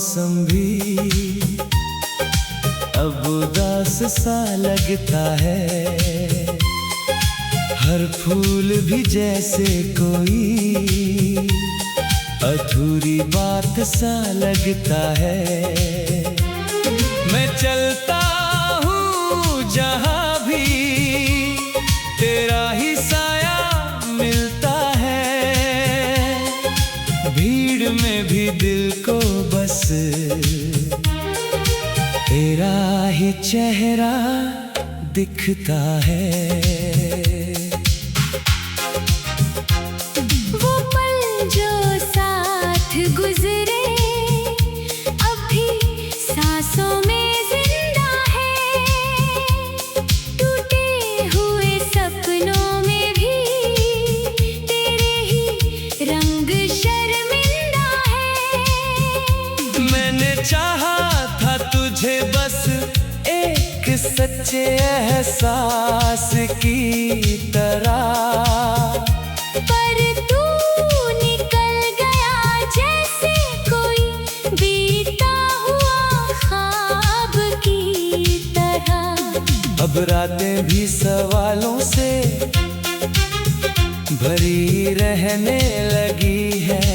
मौसम भी अब उदास सा लगता है। हर फूल भी जैसे कोई अधूरी बात सा लगता है। मैं चलता हूँ जहाँ भी तेरा ही साया मिलता है। भीड़ में भी दिल को बस तेरा ही चेहरा दिखता है। वो पल जो साथ गुजरे अब भी सांसों में जिंदा है। टूटे हुए सपनों में भी तेरे ही रंग शर्मिंदा है। मैंने चाहा था तुझे बस एक सच्चे एहसास की तरह, पर तू निकल गया जैसे कोई बीता हुआ ख्वाब की तरह। अब रातें भी सवालों से भरी रहने लगी है।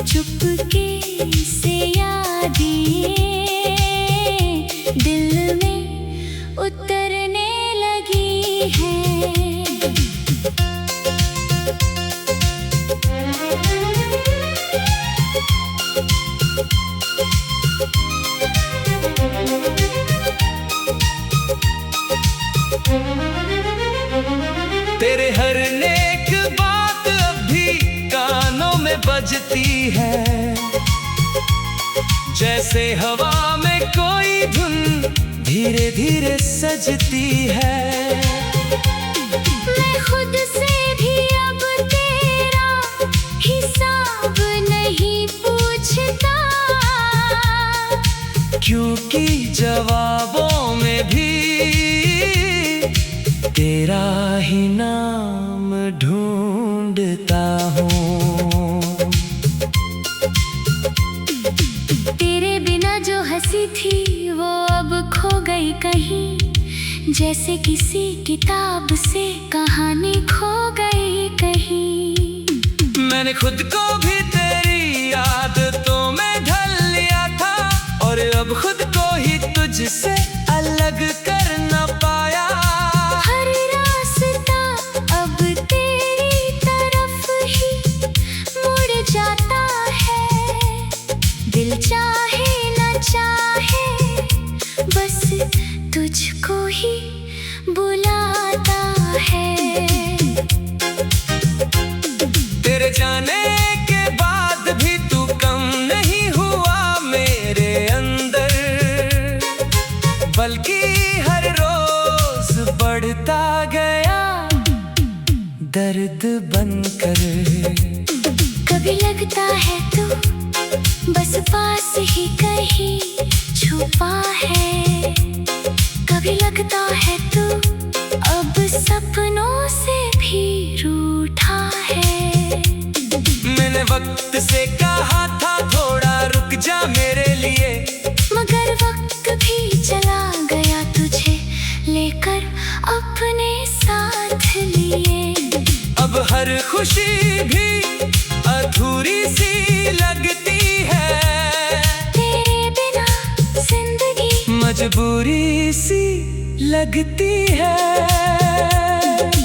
चुपके से यादें दिल में उतरने लगी हैं। तेरे हर नेक बात अब भी कानों में बजती है। जैसे हवा में कोई धुन धीरे धीरे सजती है। मैं खुद से भी अब तेरा हिसाब नहीं पूछता, क्योंकि जवाबों में भी तेरा ही नाम ढूंढता हूँ। तेरे बिना जो हंसी थी वो अब खो गई कहीं। जैसे किसी किताब से कहानी खो गई कहीं। मैंने खुद को भी तेरी आदतों में ढल लिया था, और अब खुद को ही तुझसे अलग कर न पाया। हर रास्ता अब तेरी तरफ ही मुड़ जाता है। दिल चाहे न चाहे बस तुझको ही बुलाता है। तेरे जाने के बाद भी तू कम नहीं हुआ मेरे अंदर, बल्कि हर रोज बढ़ता गया दर्द बनकर। कभी लगता है तू बस पास ही कहीं छुपा है। कभी लगता है तू अब सपनों से भी रूठा है। मैंने वक्त से कहा था थोड़ा रुक जा मेरे लिए, मगर वक्त भी चला गया तुझे लेकर अपने साथ लिए। अब हर खुशी भी अधूरी सी लगती है। तेरे बिना जिंदगी मजबूरी सी लगती है।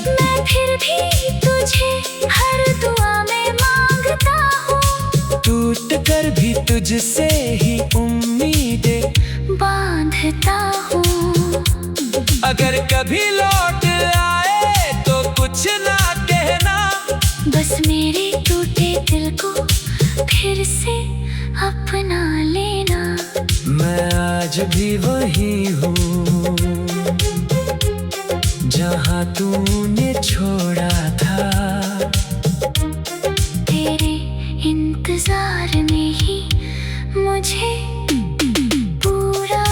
मैं फिर भी तुझे हर दुआ में मांगता हूँ। टूट कर भी तुझसे ही उम्मीदें बांधता हूँ। अगर कभी लौट आए तो कुछ ना कहना, बस मेरे टूटे दिल को फिर से अपना लेना। मैं आज भी वही हूँ जहाँ तूने छोड़ा था। तेरे इंतजार में ही मुझे पूरा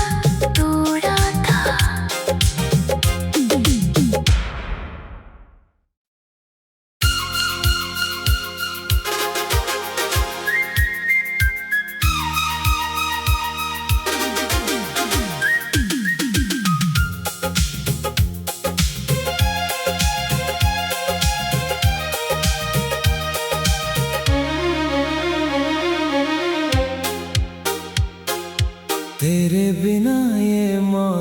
तोड़ा था।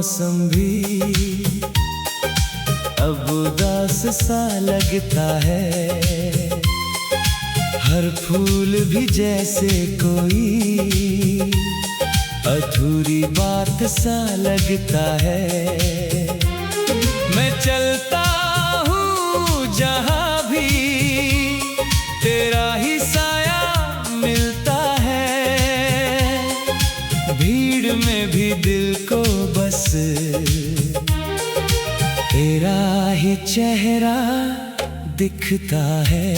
मौसम भी अब उदास सा लगता है। हर फूल भी जैसे कोई अधूरी बात सा लगता है। मैं चलता हूँ जहाँ भी तेरा ही साया मिलता है। भीड़ में भी दिल को बस तेरा ही चेहरा दिखता है।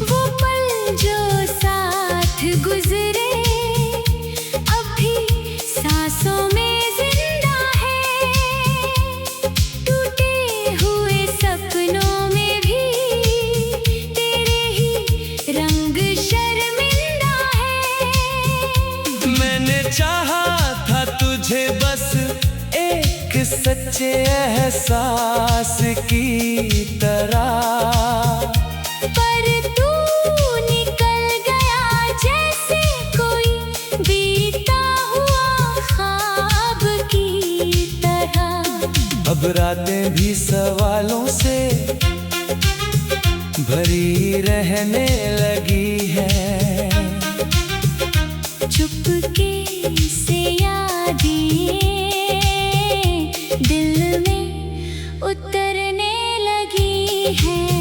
वो पल जो साथ गुजरे अब भी सांसों में जिंदा है। टूटे हुए सपनों में भी तेरे ही रंग शर्मिंदा है। मैंने चाहा था तुझे बस एक सच्चे एहसास की तरह, पर तू निकल गया जैसे कोई बीता हुआ ख्वाब की तरह। अब रातें भी सवालों से भरी रहने लगी है। चुपके से यादें दिल में उतरने लगी हैं।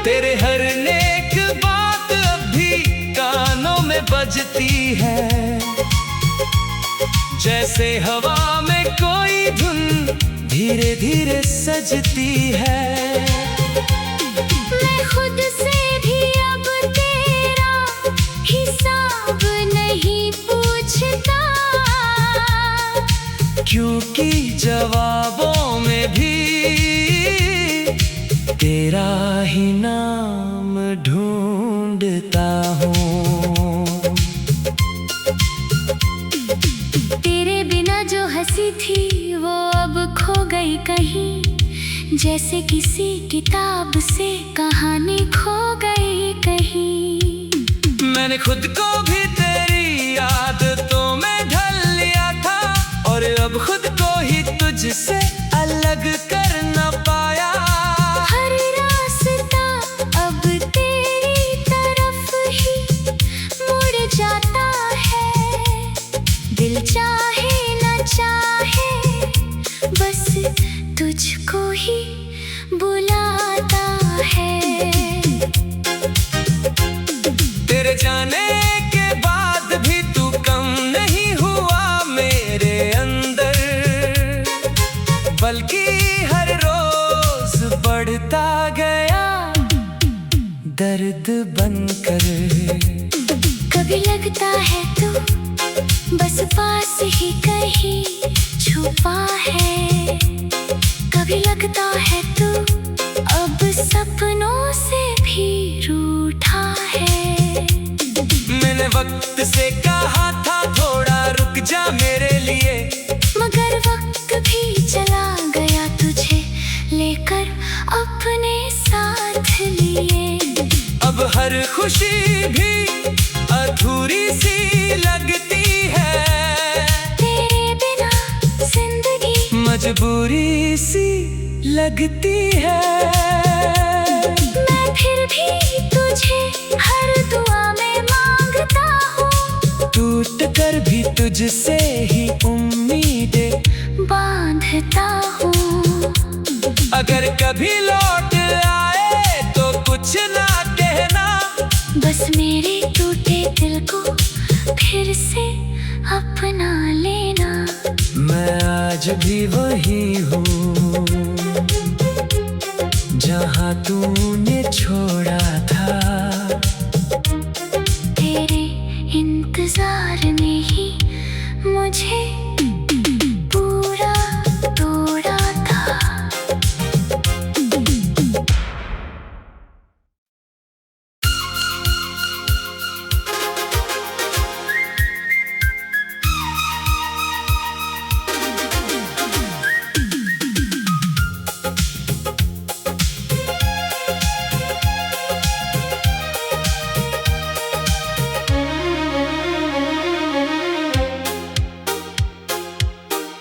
तेरे हर नेक बात अब भी कानों में बजती है। जैसे हवा में कोई धुन धीरे धीरे सजती है। मैं खुद से भी अब तेरा हिसाब नहीं पूछता, क्योंकि जवाबों में भी तेरा ही नाम ढूंढता हूँ। तेरे बिना जो हंसी थी वो अब खो गई कहीं। जैसे किसी किताब से कहानी खो गई कहीं। मैंने खुद को भी तेरी आदतों में ढल लिया था, और अब खुद को ही तुझसे अलग कर न पाया। हर रास्ता अब तेरी तरफ ही मुड़ जाता है। दिल चाहे न चाहे बस तुझको ही बुलाता है। तेरे जाने के बाद भी तू कम नहीं हुआ मेरे अंदर, बल्कि हर रोज बढ़ता गया दर्द बनकर। कभी लगता है तू बस पास ही कहीं छुपा है। कभी लगता है तू अब सपनों से भी रूठा है। मैंने वक्त से कहा था थोड़ा रुक जा मेरे लिए, मगर वक्त भी चला गया तुझे लेकर अपने साथ लिए। अब हर खुशी भी अधूरी सी लगती है। तेरे बिना जिंदगी मजबूरी सी लगती है। मैं फिर भी तुझे हर दुआ में मांगता हूँ। टूट कर भी तुझसे ही उम्मीदें बांधता हूँ। अगर कभी लौट आए तो कुछ ना कहना, बस मेरे टूटे दिल को फिर से अपना लेना। मैं आज भी वही हूँ जहाँ तूने छोड़ा था। तेरे इंतजार ने ही मुझे पूरा तोड़ा था।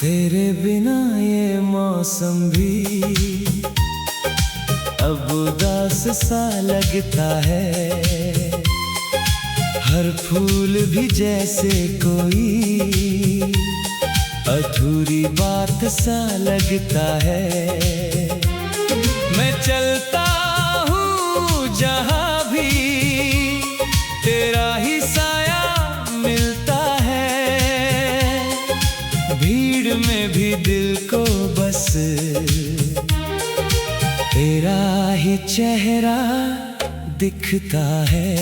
तेरे बिना ये मौसम भी अब उदास सा लगता है, हर फूल भी जैसे कोई अधूरी बात सा लगता है। मैं चलता हूँ जहाँ भी तेरा ही साया मिलता है, भीड़ में भी दिल को बस तेरा ही चेहरा दिखता है।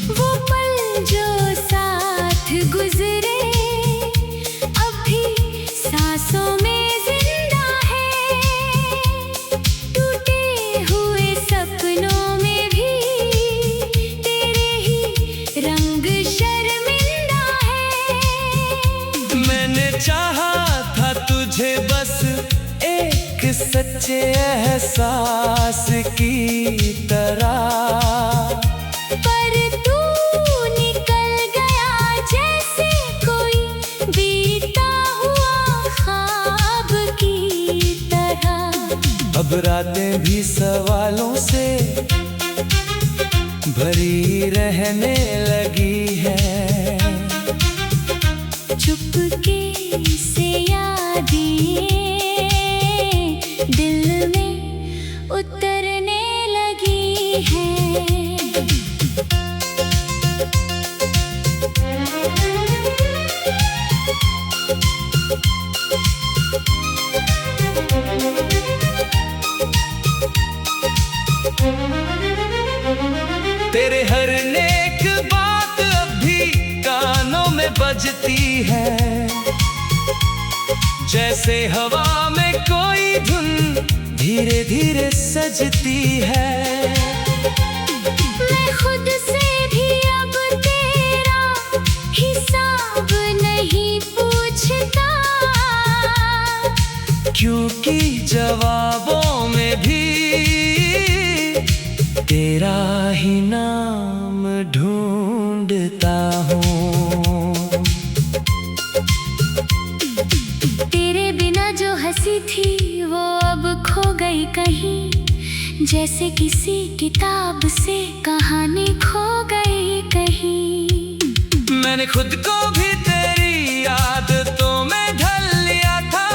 वो पल जो साथ गुजरे अब भी सांसों में जिंदा है, टूटे हुए सपनों में भी तेरे ही रंग शर्मिंदा है। मैंने चाहा था तुझे बस एक सच्चे एहसास की तरह, पर तू निकल गया जैसे कोई बीता हुआ ख्वाब की तरह। अब रातें भी सवालों से भरी रहने लगी है, चुपके से यादें दिल में उतरने लगी हैं। तेरे हर नेक बात अब भी कानों में बजती है, जैसे हवा में कोई धुन धीरे धीरे सजती है। मैं खुद से भी अब तेरा हिसाब नहीं पूछता, क्योंकि जवाबों में भी तेरा ही नाम ढूंढता हूँ। तेरे बिना जो हंसी थी वो अब खो गई कहीं, जैसे किसी किताब से कहानी खो गई कहीं। मैंने खुद को भी तेरी आदतों में ढल लिया था,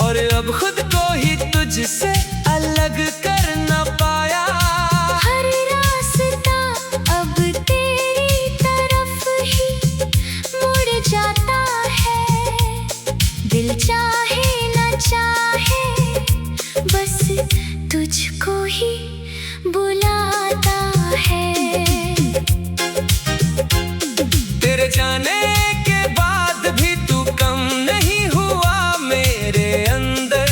और अब खुद को ही तुझसे अलग कर न पाया। हर रास्ता अब तेरी तरफ ही मुड़ जाता है, दिल चाहे न चाहे बस तुझको ही बुलाता है। तेरे जाने के बाद भी तू कम नहीं हुआ मेरे अंदर,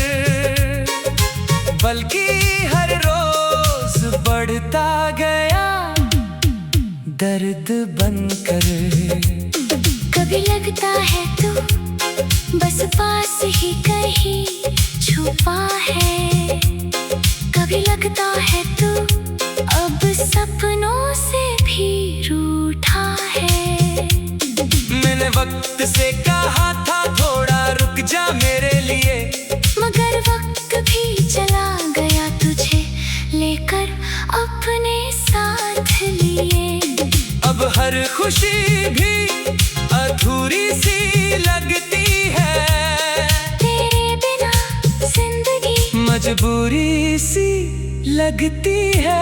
बल्कि हर रोज बढ़ता गया दर्द बनकर। कभी लगता है तू बस पास ही कहीं छुपा है, कभी लगता है तू अब सपनों से भी रूठा है। मैंने वक्त से कहा था थोड़ा रुक जा मेरे लिए, मगर वक्त भी चला गया तुझे लेकर अपने साथ लिए। अब हर खुशी भी अधूरी सी लगती है, तेरे बिना जिंदगी मजबूरी सी लगती है।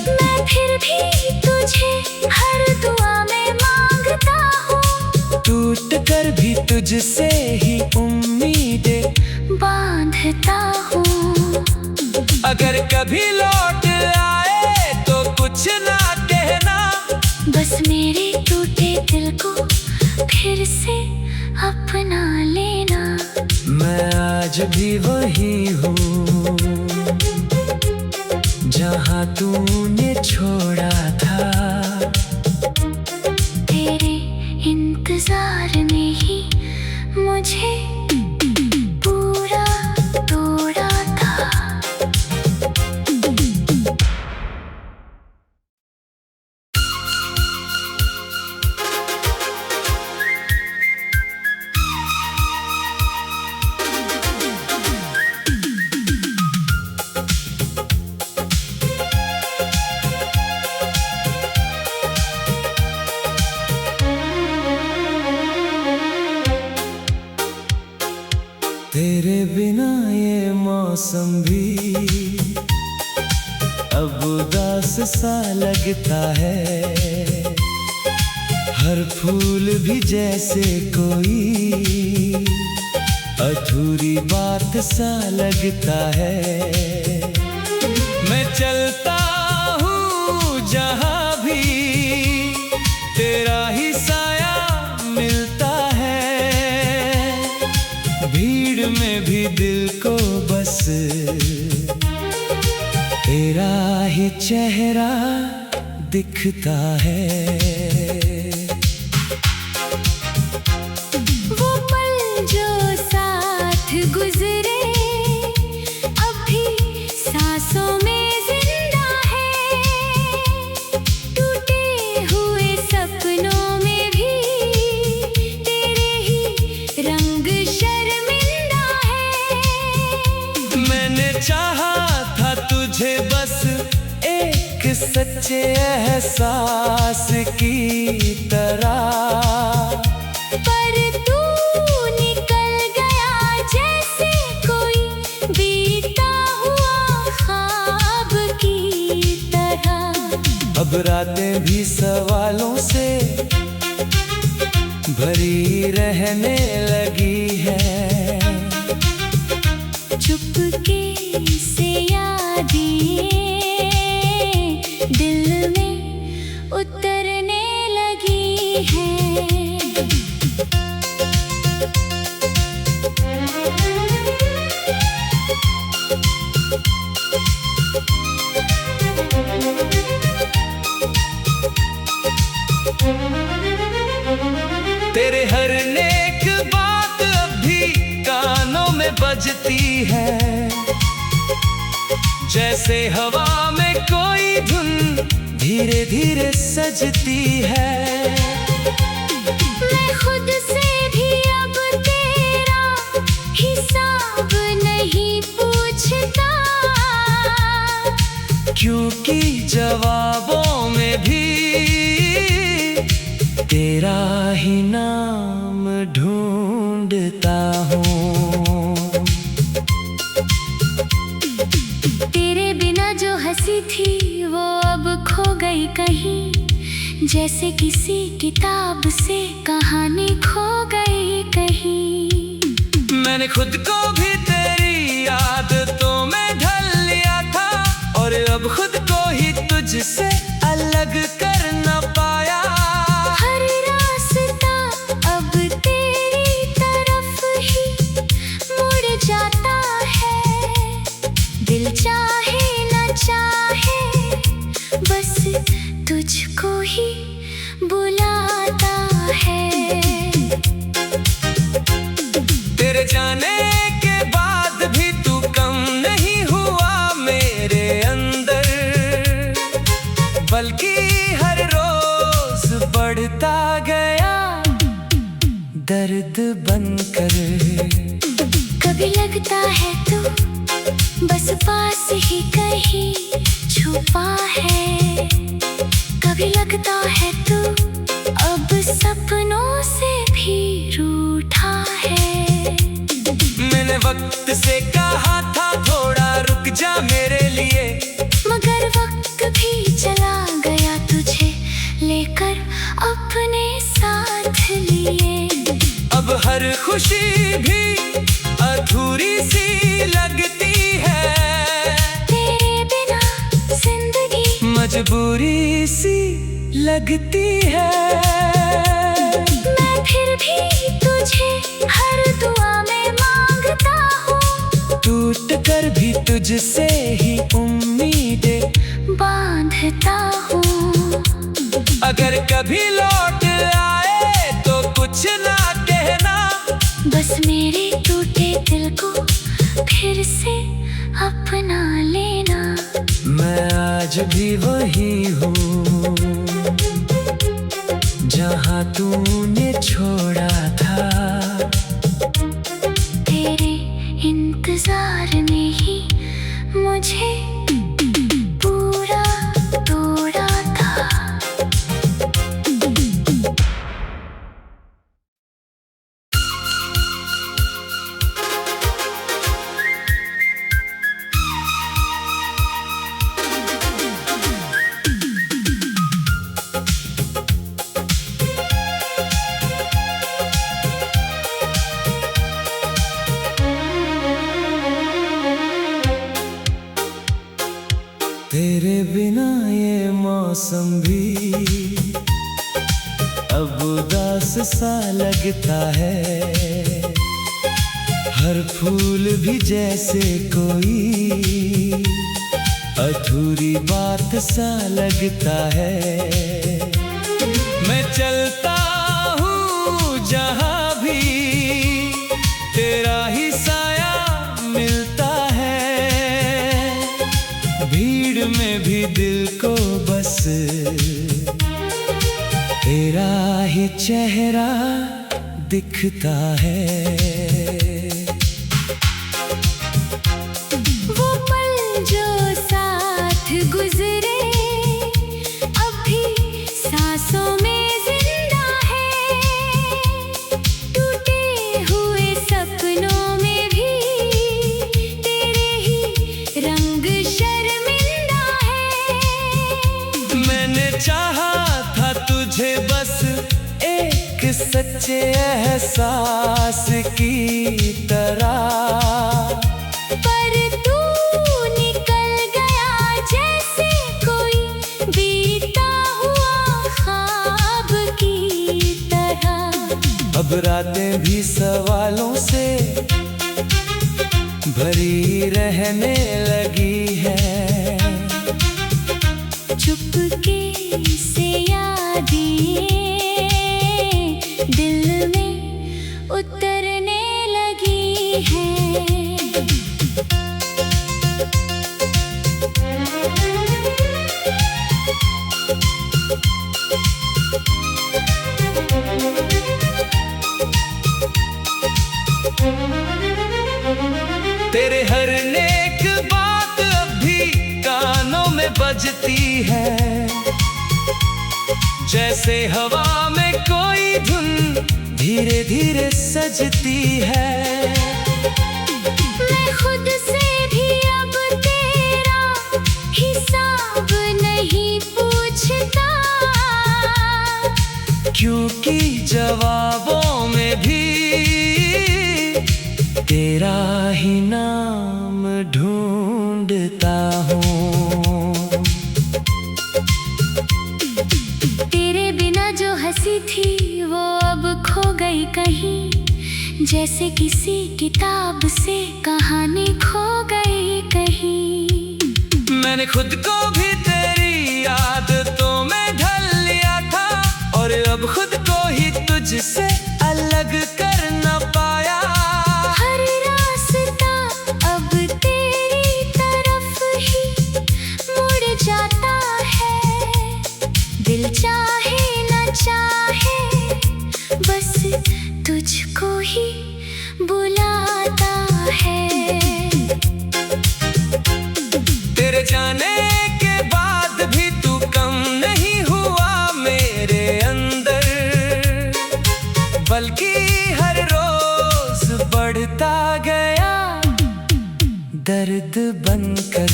मैं फिर भी तुझे हर दुआ में मांगता हूँ, टूट कर भी तुझसे ही उम्मीदें बांधता हूँ। अगर कभी लौट आए तो कुछ ना कहना, बस मेरे टूटे दिल को फिर से अपना लेना। मैं आज भी वही हूँ जहाँ तूने छोड़ा था, तेरे इंतजार ने ही मुझे पूरा तोड़ा था। मौसम भी अब उदास सा लगता है। हर फूल भी जैसे कोई अधूरी बात सा लगता है। मैं चलता हूँ जहाँ भी तेरा ही साया मिलता है। भीड़ में भी दिल को बस तेरा ही चेहरा दिखता है। वो पल जो साथ गुजरे अब भी सांसों में जिंदा है। टूटे हुए सपनों में भी तेरे ही रंग शर्मिंदा है। मैंने चाहा था तुझे बस एक सच्चे एहसास की तरह, पर तू निकल गया जैसे कोई बीता हुआ ख्वाब की तरह। अब रातें भी सवालों से भरी रहने लगी है। चुपके से यादें दिल में उतरने लगी हैं। तेरे हर नेक बात अब भी कानों में बजती है। जैसे हवा में कोई धुन धीरे धीरे सजती है। मैं खुद से भी अब तेरा हिसाब नहीं पूछता, क्योंकि जवाबों में भी तेरा ही नाम ढूंढता हूँ। तेरे बिना जो हंसी थी वो अब खो गई कहीं। जैसे किसी किताब से कहानी खो गई कहीं। मैंने खुद को भी तेरी आदतों में ढल लिया था, और अब खुद को ही तुझसे अलग कर न पाया। हर रास्ता अब तेरी तरफ ही मुड़ जाता है। दिल चाहे न चाहे बस तुझको ही बुलाता है। तेरे जाने के बाद भी तू कम नहीं हुआ मेरे अंदर, बल्कि हर रोज बढ़ता गया दर्द बनकर। कभी लगता है तू बस पास ही कहीं छुपा है। कभी लगता है तू अब सपनों से भी रूठा है। मैंने वक्त से कहा था थोड़ा रुक जा मेरे लिए, मगर वक्त भी चला गया तुझे लेकर अपने साथ लिए। अब हर खुशी भी अधूरी सी लगती है। तेरे बिना जिंदगी मजबूरी सी लगती है। मैं फिर भी तुझे हर दुआ में मांगता हूँ। टूट कर भी तुझसे ही उम्मीदें बांधता हूँ। अगर कभी लौट आए तो कुछ ना कहना, बस मेरे टूटे दिल को फिर से अपना लेना। मैं आज भी वही हूँ जहाँ तूने छोड़ा था। तेरे इंतजार ने ही मुझे पूरा तोड़ा था। सा लगता है, हर फूल भी जैसे कोई अधूरी बात सा लगता है। मैं चलता हूँ जहाँ भी तेरा ही साया मिलता है, भीड़ में भी दिल को बस तेरा ही चेहरा दिखता है। वो पल जो साथ गुजरे अब भी सांसों में जिंदा है, टूटे हुए सपनों में भी तेरे ही रंग शर्मिंदा है। मैंने चाहा था तुझे बस एक सच्चे एहसास की तरह, पर तू निकल गया जैसे कोई बीता हुआ ख्वाब की तरह। अब रातें भी सवालों से भरी रहने लगी है, चुपके से यादें दिल में उतरने लगी हैं। तेरे हर नेक बात अब भी कानों में बजती है, जैसे हवा में कोई धुन धीरे धीरे सजती है। मैं खुद से भी अब तेरा हिसाब नहीं पूछता, क्योंकि जवाबों में भी तेरा ही नाम ढूंढता हूँ। तेरे बिना जो हंसी थी वो अब खो गई कहीं, जैसे किसी किताब से कहानी खो गई कहीं। मैंने खुद को भी तेरी आदतों में ढल लिया था, और अब खुद को ही तुझसे अलग कर न पाया। हर रास्ता अब तेरी तरफ ही मुड़ जाता है, दिल चाहे न चाहे बस तुझको ही बुलाता है। तेरे जाने के बाद भी तू कम नहीं हुआ मेरे अंदर, बल्कि हर रोज बढ़ता गया दर्द बनकर।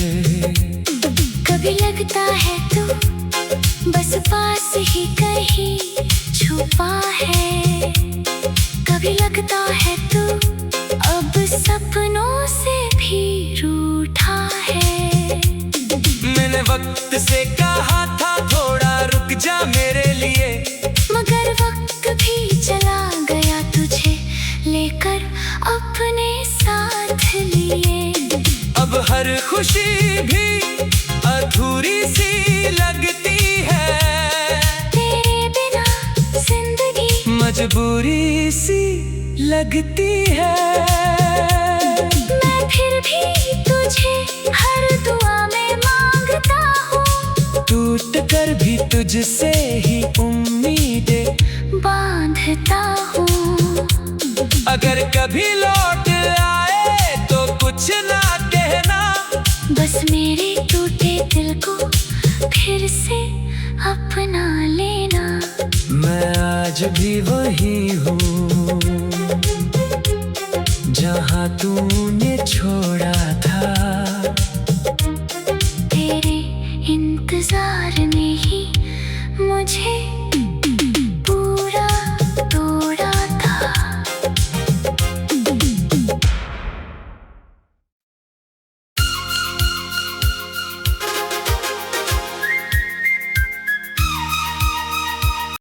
कभी लगता है तू बस पास ही कहीं छुपा है, कभी लगता है तू अब सपनों से भी रूठा है। मैंने वक्त से कहा था थोड़ा रुक जा मेरे लिए, मगर वक्त भी चला गया तुझे लेकर अपने साथ लिए। अब हर खुशी भी अधूरी सी लगती है, तेरे बिना जिंदगी मजबूरी सी लगती है। मैं फिर भी तुझे हर दुआ में मांगता हूँ, टूट कर भी तुझसे ही उम्मीदें बांधता हूँ। अगर कभी लौट आए तो कुछ ना कहना, बस मेरे टूटे दिल को फिर से अपना लेना। मैं आज भी वही हूँ जहाँ तूने छोड़ा था।